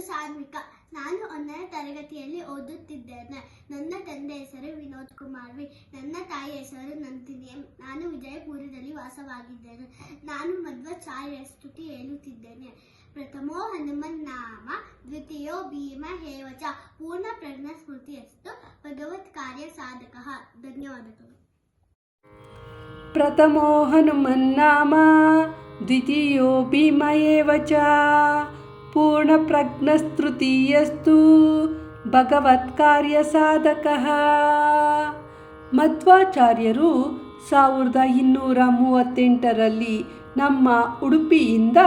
ಸಾನ್ವಿಕ. ನಾನು 1ನೇ ತರಗತಿಯಲ್ಲಿ ಓದುತ್ತಿದ್ದೇನೆ. ನನ್ನ ತಂದೆ ಹೆಸರು ವಿನೋದ್ ಕುಮಾರ್ ವಿ. ನನ್ನ ತಾಯಿ ಹೆಸರು ನಂದಿನಿ ಎಂ. ನಾನು ವಿಜಯಪುರದಲ್ಲಿ ವಾಸವಾಗಿದ್ದೇನೆ. ನಾನು ಮಧ್ವಾಚಾರ್ಯ ಸ್ತುತಿ ಹೇಳುತ್ತಿದ್ದೇನೆ. ಪ್ರಥಮೋ ಹನುಮನ್ ನಾಮ, ದ್ವಿತೀಯೋ ಭೀಮ ಹೇವಚ, ಪೂರ್ಣ ಪ್ರಜ್ಞಾ ಸ್ಮೃತಿಯಸ್ತು ಭಗವತ್ ಕಾರ್ಯ ಸಾಧಕಃ. ಧನ್ಯವಾದಗಳು. ಪ್ರಥಮೋ ಹನುಮನ್ನಾಮ, ದ್ವಿತೀಯೋ ಭೀಮ ಏವ ಚ, ಪೂರ್ಣಪ್ರಜ್ಞಸ್ತೃತೀಯಸ್ತು ಭಗವತ್ಕಾರ್ಯ ಸಾಧಕಃ. ಮಧ್ವಾಚಾರ್ಯರು 1238ರಲ್ಲಿ ನಮ್ಮ ಉಡುಪಿಯಿಂದ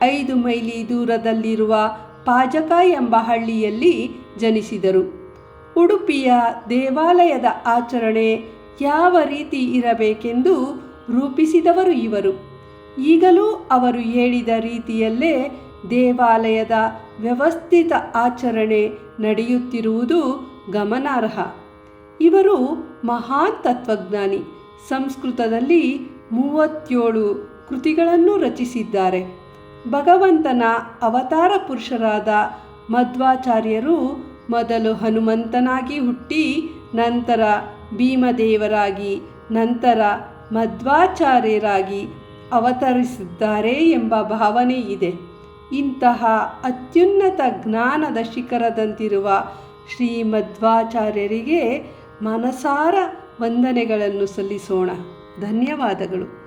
5 ಮೈಲಿ ದೂರದಲ್ಲಿರುವ ಪಾಜಕ ಎಂಬ ಹಳ್ಳಿಯಲ್ಲಿ ಜನಿಸಿದರು. ಉಡುಪಿಯ ದೇವಾಲಯದ ಆಚರಣೆ ಯಾವ ರೀತಿ ಇರಬೇಕೆಂದು ರೂಪಿಸಿದವರು ಇವರು. ಈಗಲೂ ಅವರು ಹೇಳಿದ ರೀತಿಯಲ್ಲೇ ದೇವಾಲಯದ ವ್ಯವಸ್ಥಿತ ಆಚರಣೆ ನಡೆಯುತ್ತಿರುವುದು ಗಮನಾರ್ಹ. ಇವರು ಮಹಾನ್ ತತ್ವಜ್ಞಾನಿ. ಸಂಸ್ಕೃತದಲ್ಲಿ 37 ಕೃತಿಗಳನ್ನು ರಚಿಸಿದ್ದಾರೆ. ಭಗವಂತನ ಅವತಾರ ಪುರುಷರಾದ ಮಧ್ವಾಚಾರ್ಯರು ಮೊದಲು ಹನುಮಂತನಾಗಿ ಹುಟ್ಟಿ, ನಂತರ ಭೀಮದೇವರಾಗಿ, ನಂತರ ಮಧ್ವಾಚಾರ್ಯರಾಗಿ ಅವತರಿಸಿದ್ದಾರೆ ಎಂಬ ಭಾವನೆ ಇದೆ. ಇಂತಹ ಅತ್ಯುನ್ನತ ಜ್ಞಾನದ ಶಿಖರದಂತಿರುವ ಶ್ರೀ ಮಧ್ವಾಚಾರ್ಯರಿಗೆ ಮನಸಾರ ವಂದನೆಗಳನ್ನು ಸಲ್ಲಿಸೋಣ. ಧನ್ಯವಾದಗಳು.